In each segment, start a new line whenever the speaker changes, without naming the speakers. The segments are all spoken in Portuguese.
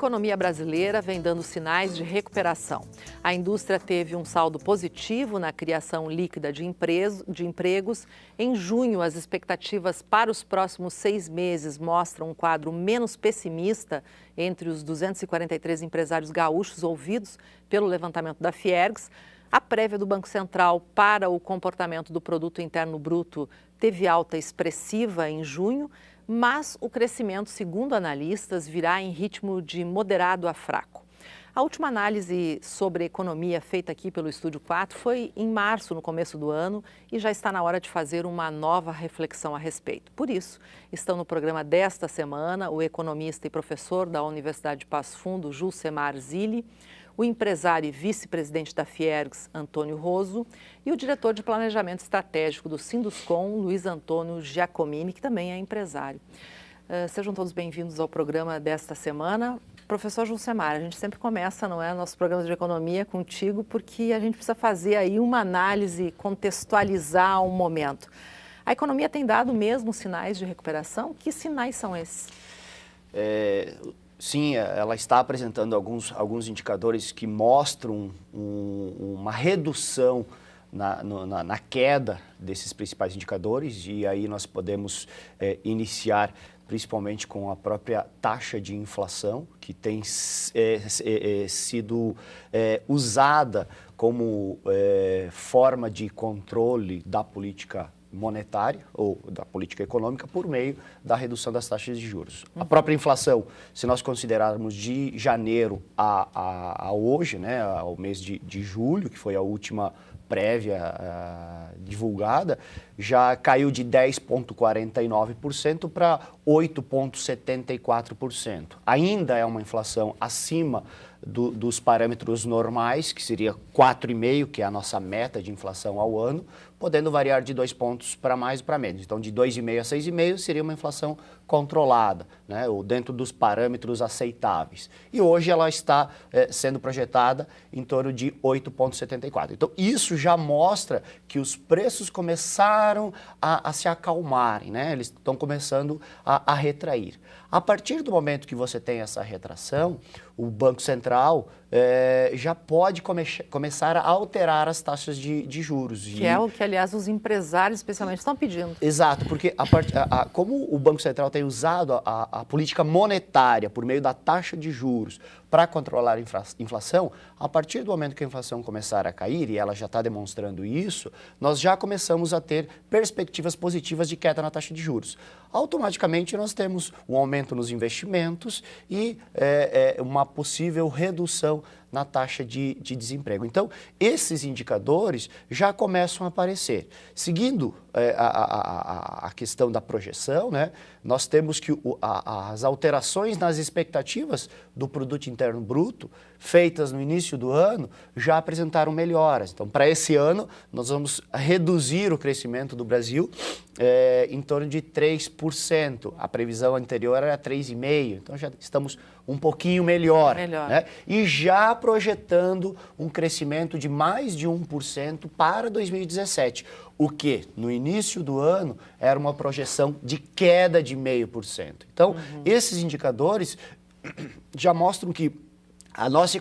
economia brasileira vem dando sinais de recuperação. A indústria teve um saldo positivo na criação líquida de empregos. Em junho, as expectativas para os próximos 6 meses mostram um quadro menos pessimista entre os 243 empresários gaúchos ouvidos pelo levantamento da Fiergs. A prévia do Banco Central para o comportamento do Produto Interno Bruto teve alta expressiva em junho, mas o crescimento, segundo analistas, virá em ritmo de moderado a fraco. A última análise sobre a economia feita aqui pelo Estúdio 4 foi em março, no começo do ano, e já está na hora de fazer uma nova reflexão a respeito. Por isso, estão no programa desta semana o economista e professor da Universidade de Passo Fundo, Julcemar Zilli, o empresário e vice-presidente da Fiergs, Antônio Roso, e o diretor de planejamento estratégico do Sinduscon, Luiz Antônio Giacomini, que também é empresário. Sejam todos bem-vindos ao programa desta semana. Professor Julcemar, a gente sempre começa, não é, nosso programa de economia contigo, porque a gente precisa fazer aí uma análise, contextualizar um momento. A economia tem dado mesmo sinais de recuperação? Que sinais são esses?
Sim, ela está apresentando alguns indicadores que mostram uma redução na queda desses principais indicadores, e aí nós podemos iniciar principalmente com a própria taxa de inflação, que tem sido usada como forma de controle da política monetária ou da política econômica por meio da redução das taxas de juros. A própria inflação, se nós considerarmos de janeiro a hoje, né, ao mês de julho, que foi a última prévia divulgada, já caiu de 10,49% para 8,74%. Ainda é uma inflação acima dos parâmetros normais, que seria 4,5%, que é a nossa meta de inflação ao ano, podendo variar de 2 pontos para mais ou para menos. Então, de 2,5% a 6,5% seria uma inflação controlada, né, ou dentro dos parâmetros aceitáveis. E hoje ela está sendo projetada em torno de 8,74%. Então, isso já mostra que os preços começaram a se acalmarem, né? Eles estão começando a retrair. A partir do momento que você tem essa retração, o Banco Central já pode começar a alterar as taxas de juros.
Que é o que, aliás, os empresários especialmente estão pedindo.
Exato, porque como o Banco Central tem usado a política monetária por meio da taxa de juros para controlar a inflação, a partir do momento que a inflação começar a cair, e ela já está demonstrando isso, nós já começamos a ter perspectivas positivas de queda na taxa de juros. Automaticamente nós temos um aumento nos investimentos e uma possível redução na taxa de desemprego. Então, esses indicadores já começam a aparecer. Seguindo a questão da projeção, né, nós temos que as alterações nas expectativas do Produto Interno Bruto, feitas no início do ano, já apresentaram melhoras. Então, para esse ano, nós vamos reduzir o crescimento do Brasil em torno de 3%. A previsão anterior era 3,5%, então já estamos um pouquinho melhor. Né? E já projetando um crescimento de mais de 1% para 2017, o que no início do ano era uma projeção de queda de 0,5%. Então, esses indicadores já mostram que a nossa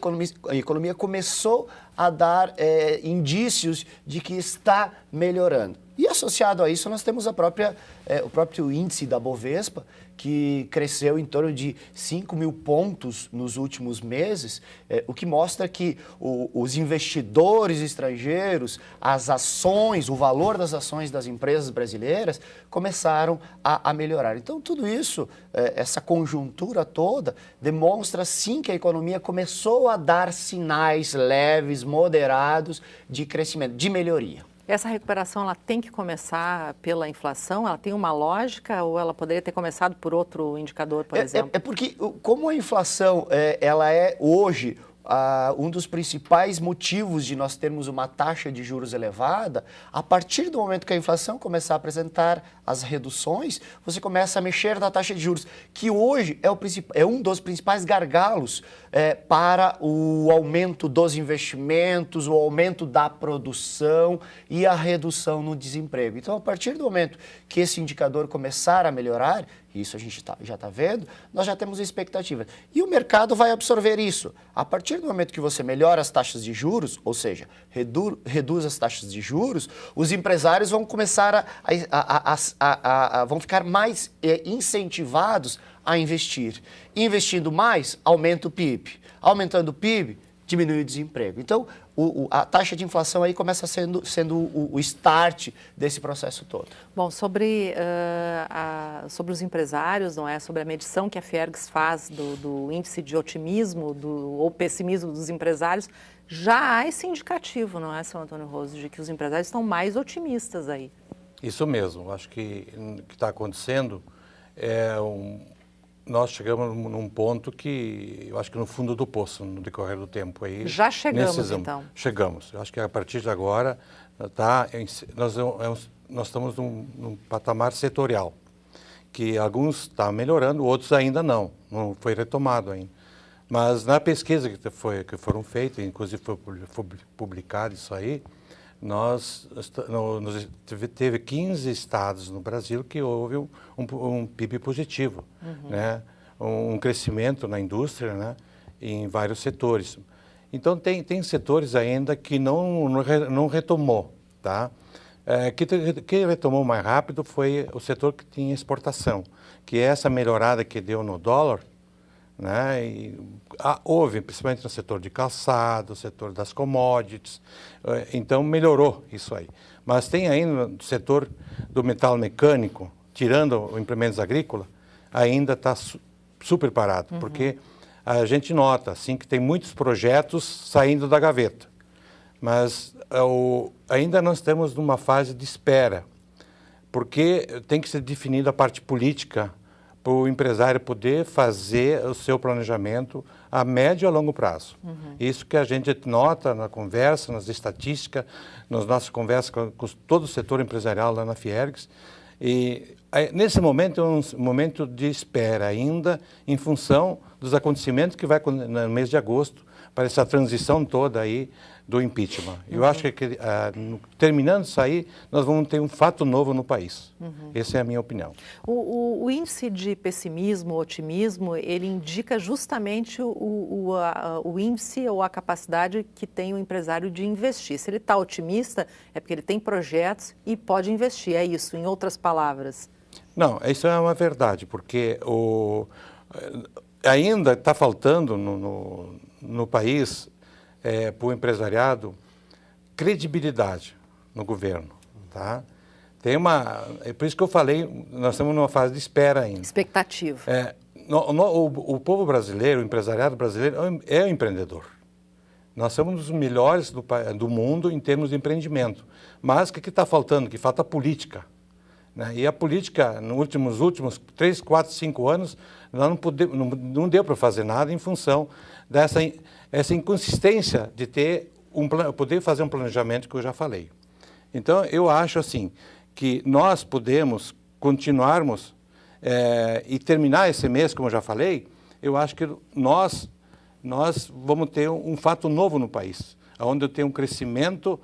economia começou a dar indícios de que está melhorando. E associado a isso, nós temos o próprio índice da Bovespa, que cresceu em torno de 5 mil pontos nos últimos meses, o que mostra que os investidores estrangeiros, as ações, o valor das ações das empresas brasileiras começaram a melhorar. Então, tudo isso, essa conjuntura toda, demonstra sim que a economia começou a dar sinais leves, moderados de crescimento, de melhoria.
Essa recuperação ela tem que começar pela inflação? Ela tem uma lógica ou ela poderia ter começado por outro indicador, por exemplo?
É porque, como a inflação ela é hoje um dos principais motivos de nós termos uma taxa de juros elevada, a partir do momento que a inflação começar a apresentar as reduções, você começa a mexer na taxa de juros, que hoje é um dos principais gargalos para o aumento dos investimentos, o aumento da produção e a redução no desemprego. Então, a partir do momento que esse indicador começar a melhorar, isso a gente já está vendo, nós já temos expectativa. E o mercado vai absorver isso. A partir do momento que você melhora as taxas de juros, ou seja, reduz as taxas de juros, os empresários vão começar vão ficar mais incentivados a investir. Investindo mais, aumenta o PIB. Aumentando o PIB, diminui o desemprego. Então, a taxa de inflação aí começa sendo o start desse processo todo.
Bom, sobre os empresários, não é? Sobre a medição que a Fiergs faz do índice de otimismo ou pessimismo dos empresários, já há esse indicativo, não é, seu Antônio Roso, de que os empresários estão mais otimistas aí.
Isso mesmo. Acho que o que está acontecendo nós chegamos num ponto que eu acho que no fundo do poço, no decorrer do tempo. Aí,
já chegamos, então?
Chegamos. Eu acho que a partir de agora nós estamos num patamar setorial, que alguns estão melhorando, outros ainda não foi retomado ainda. Mas na pesquisa que foram feitas, inclusive foi publicado isso aí, teve 15 estados no Brasil que houve um PIB positivo, né? Um crescimento na indústria, né? Em vários setores. Então, tem setores ainda que não retomou. Tá? Que retomou mais rápido foi o setor que tinha exportação, que é essa melhorada que deu no dólar, né? Houve, principalmente no setor de calçado, no setor das commodities, então melhorou isso aí. Mas tem ainda no setor do metal mecânico, tirando os implementos agrícolas, ainda está super parado, porque a gente nota assim, que tem muitos projetos saindo da gaveta, mas ainda nós estamos numa fase de espera, porque tem que ser definida a parte política para o empresário poder fazer o seu planejamento a médio e a longo prazo. Isso que a gente nota na conversa, nas estatísticas, nas nossas conversas com todo o setor empresarial lá na Fiergs. E nesse momento é um momento de espera ainda, em função dos acontecimentos que vai no mês de agosto, para essa transição toda aí do impeachment. Eu acho que terminando isso aí, nós vamos ter um fato novo no país. Essa é a minha opinião.
O índice de pessimismo, otimismo, ele indica justamente o índice ou a capacidade que tem o empresário de investir. Se ele está otimista, é porque ele tem projetos e pode investir. É isso, em outras palavras.
Não, isso é uma verdade, porque ainda está faltando no país, para o empresariado, credibilidade no governo, tá? É por isso que eu falei, nós estamos numa fase de espera ainda.
Expectativa.
O povo brasileiro, o empresariado brasileiro é o empreendedor. Nós somos os melhores do mundo em termos de empreendimento. Mas o que está faltando? Que falta política. Né? E a política, nos últimos 3, 4, 5 anos, nós não deu para fazer nada em função essa inconsistência de poder fazer um planejamento que eu já falei. Então, eu acho assim, que nós podemos continuarmos e terminar esse mês, como eu já falei, eu acho que nós vamos ter um fato novo no país, onde tem um crescimento,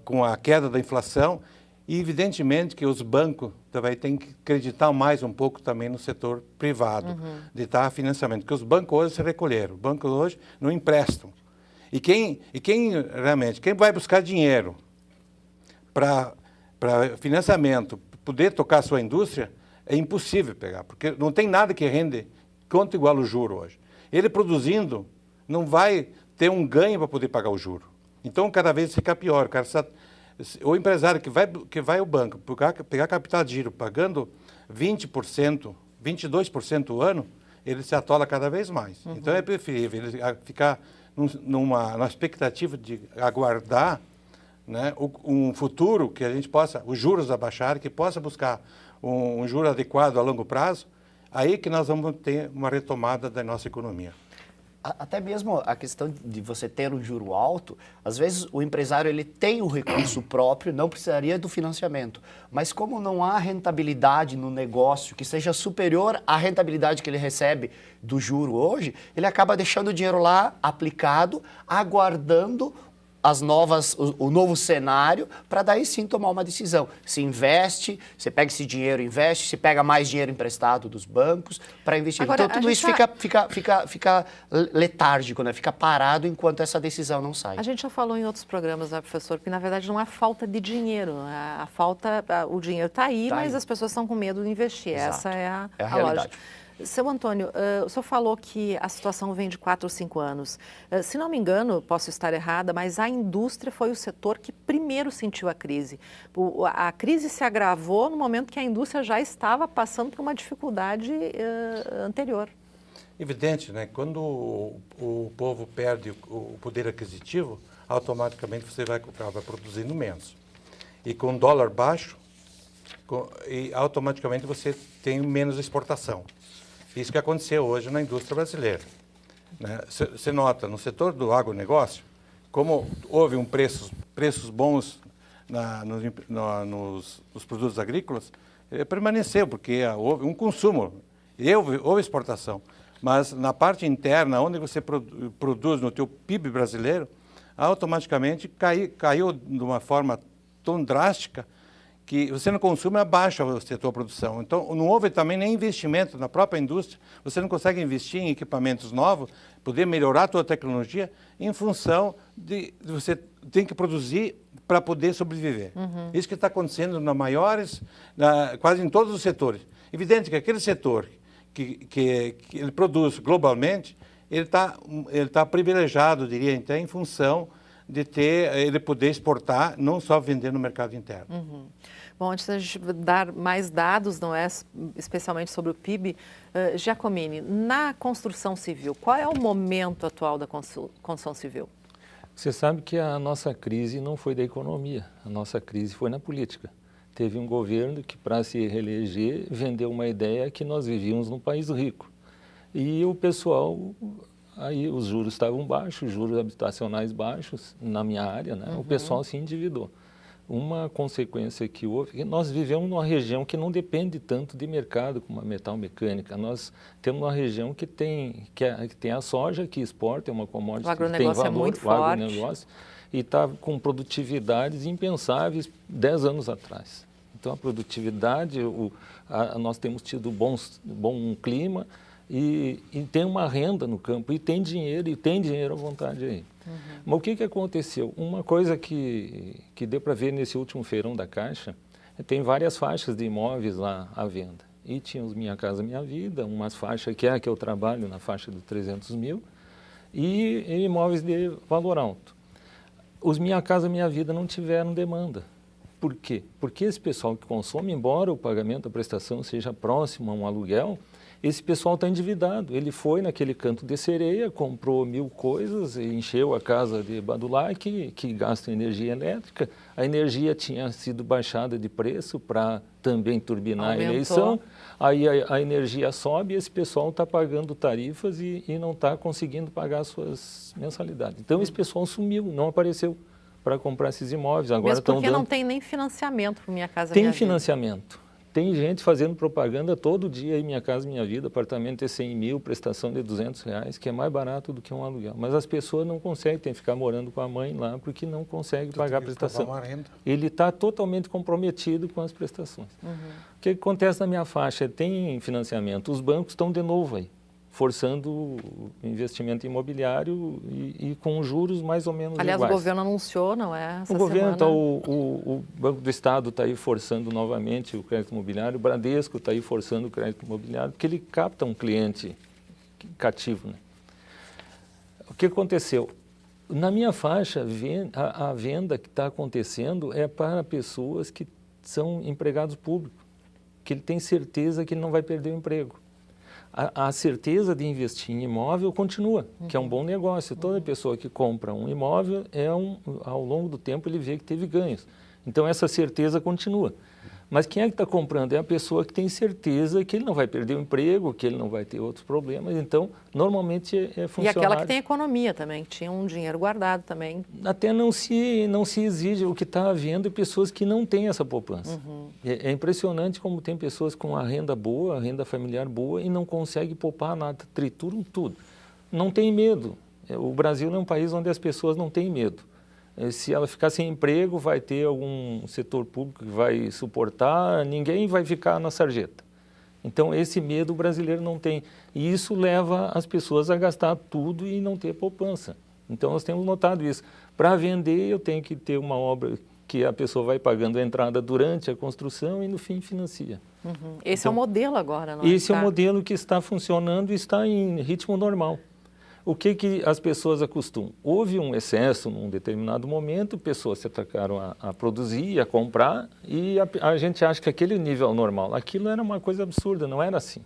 com a queda da inflação, e evidentemente que os bancos também têm que acreditar mais um pouco também no setor privado, de dar financiamento, porque os bancos hoje se recolheram, os bancos hoje não emprestam. E quem vai buscar dinheiro para financiamento, poder tocar a sua indústria, é impossível pegar, porque não tem nada que rende quanto igual o juro hoje. Ele produzindo não vai ter um ganho para poder pagar o juro. Então, cada vez fica pior. O empresário que vai ao banco pegar capital de giro pagando 20%, 22% ao ano, ele se atola cada vez mais. Então, é preferível ele ficar numa expectativa de aguardar, né, um futuro que a gente possa, os juros abaixarem, que possa buscar um juro adequado a longo prazo, aí que nós vamos ter uma retomada da nossa economia.
Até mesmo a questão de você ter um juro alto, às vezes o empresário ele tem o recurso próprio, não precisaria do financiamento. Mas como não há rentabilidade no negócio que seja superior à rentabilidade que ele recebe do juro hoje, ele acaba deixando o dinheiro lá aplicado, aguardando o novo cenário para daí sim tomar uma decisão. Se investe, você pega esse dinheiro, investe, se pega mais dinheiro emprestado dos bancos para investir.
Agora,
então tudo isso fica letárgico, né? Fica parado enquanto essa decisão não sai.
A gente já falou em outros programas, né, professor, que na verdade não é falta de dinheiro. O dinheiro está aí, mas as pessoas estão com medo de investir.
Exato.
Essa é a
realidade.
lógica. Seu Antônio, o senhor falou que a situação vem de 4 ou 5 anos. Se não me engano, posso estar errada, mas a indústria foi o setor que primeiro sentiu a crise. A crise se agravou no momento que a indústria já estava passando por uma dificuldade anterior.
Evidente, né? Quando o povo perde o poder aquisitivo, automaticamente você vai acabar produzindo menos. E com o dólar baixo, automaticamente você tem menos exportação. Isso que aconteceu hoje na indústria brasileira. Você nota, no setor do agronegócio, como houve preços bons nos produtos agrícolas, permaneceu, porque houve um consumo, houve exportação. Mas na parte interna, onde você produz no teu PIB brasileiro, automaticamente caiu de uma forma tão drástica que você não consome, abaixa o setor produção. Então, não houve também nem investimento na própria indústria. Você não consegue investir em equipamentos novos, poder melhorar a sua tecnologia em função de você tem que produzir para poder sobreviver. Isso que está acontecendo quase em todos os setores. Evidente que aquele setor que ele produz globalmente, ele tá privilegiado, diria, até em função de ele poder exportar, não só vender no mercado interno.
Bom, antes da gente dar mais dados, não é, especialmente sobre o PIB, Giacomini, na construção civil, qual é o momento atual da construção civil?
Você sabe que a nossa crise não foi da economia, a nossa crise foi na política. Teve um governo que, para se reeleger, vendeu uma ideia que nós vivíamos num país rico. E o pessoal, aí os juros estavam baixos, juros habitacionais baixos na minha área, né? O pessoal se endividou. Uma consequência que houve, nós vivemos numa região que não depende tanto de mercado como a metal mecânica. Nós temos uma região que tem a soja, que exporta, é uma commodity que tem valor,
é muito forte.
Agronegócio, e está com produtividades impensáveis 10 anos atrás. Então, a produtividade, nós temos tido bom clima e tem uma renda no campo, e tem dinheiro à vontade aí. Mas o que aconteceu? Uma coisa que deu para ver nesse último feirão da Caixa, tem várias faixas de imóveis lá à venda. E tinha os Minha Casa Minha Vida, umas faixas que é a que eu trabalho, na faixa de 300 mil, e imóveis de valor alto. Os Minha Casa Minha Vida não tiveram demanda. Por quê? Porque esse pessoal que consome, embora o pagamento da prestação seja próximo a um aluguel, esse pessoal está endividado. Ele foi naquele canto de sereia, comprou 1000 coisas, encheu a casa de badulaque, que gasta energia elétrica. A energia tinha sido baixada de preço para também turbinar a eleição. Aí a energia sobe e esse pessoal está pagando tarifas e não está conseguindo pagar suas mensalidades. Então esse pessoal sumiu, não apareceu para comprar esses imóveis. Agora
mesmo porque não tem nem financiamento para Minha Casa Minha Vida.
Tem financiamento. Tem gente fazendo propaganda todo dia aí, Minha Casa Minha Vida, apartamento é 100 mil, prestação de R$200, que é mais barato do que um aluguel. Mas as pessoas não conseguem, tem que ficar morando com a mãe lá, porque não consegue pagar a prestação. Ele está totalmente comprometido com as prestações. O que acontece na minha faixa? Tem financiamento, os bancos estão de novo aí, forçando o investimento imobiliário e com juros mais ou menos iguais.
Aliás, o governo anunciou, não é?
O governo, o Banco do Estado está aí forçando novamente o crédito imobiliário, o Bradesco está aí forçando o crédito imobiliário, porque ele capta um cliente cativo, né? O que aconteceu? Na minha faixa, a venda que está acontecendo é para pessoas que são empregados públicos, que ele tem certeza que ele não vai perder o emprego. A certeza de investir em imóvel continua, que é um bom negócio. Toda pessoa que compra um imóvel, ao longo do tempo, ele vê que teve ganhos. Então, essa certeza continua. Mas quem é que está comprando? É a pessoa que tem certeza que ele não vai perder o emprego, que ele não vai ter outros problemas. Então, normalmente é funcionário.
E aquela que tem economia também, que tinha um dinheiro guardado também.
Até não se exige. O que está havendo é pessoas que não têm essa poupança. É impressionante como tem pessoas com a renda boa, a renda familiar boa, e não conseguem poupar nada, trituram tudo. Não tem medo. O Brasil é um país onde as pessoas não têm medo. Se ela ficar sem emprego, vai ter algum setor público que vai suportar, ninguém vai ficar na sarjeta. Então, esse medo o brasileiro não tem. E isso leva as pessoas a gastar tudo e não ter poupança. Então, nós temos notado isso. Para vender, eu tenho que ter uma obra que a pessoa vai pagando a entrada durante a construção e, no fim, financia.
Esse
Então,
é o modelo agora, não é?
Esse é o modelo que está funcionando e está em ritmo normal. O que as pessoas acostumam? Houve um excesso num determinado momento, pessoas se atacaram a produzir, a comprar, e a gente acha que aquele nível normal, aquilo era uma coisa absurda, não era assim.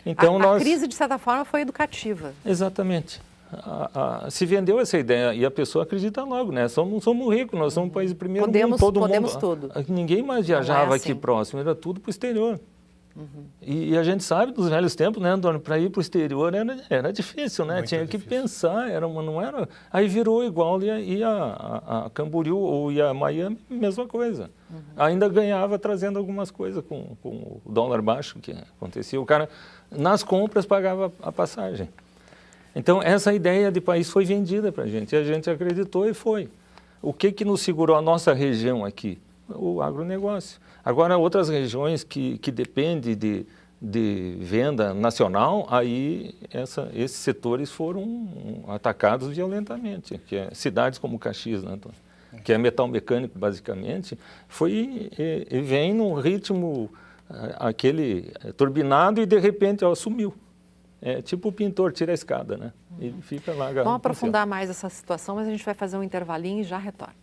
Então,
A crise, de certa forma, foi educativa.
Exatamente. Se vendeu essa ideia e a pessoa acredita logo, né? Somos ricos, nós somos um país de primeiro mundo, todo
podemos
mundo.
tudo.
Ninguém mais viajava
assim.
aqui próximo, era tudo para o exterior. E a gente sabe dos velhos tempos, né, Antônio? Para ir para o exterior era difícil, né?
Muito
Tinha que
difícil.
pensar, não era. Aí virou igual, ia a Camboriú ou ia a Miami, mesma coisa. Ainda ganhava trazendo algumas coisas com o dólar baixo que acontecia. O cara, nas compras, pagava a passagem. Então, essa ideia de país foi vendida para a gente acreditou e foi. O que nos segurou a nossa região aqui? O agronegócio. Agora, outras regiões que dependem de venda nacional, aí esses setores foram atacados violentamente. Que é cidades como Caxias, né, Antônio? Que é metal mecânico, basicamente, vem num ritmo aquele turbinado e, de repente, sumiu. É tipo o pintor, tira a escada, né? Ele fica lá.
Vamos aprofundar mais essa situação, mas a gente vai fazer um intervalinho e já retorna.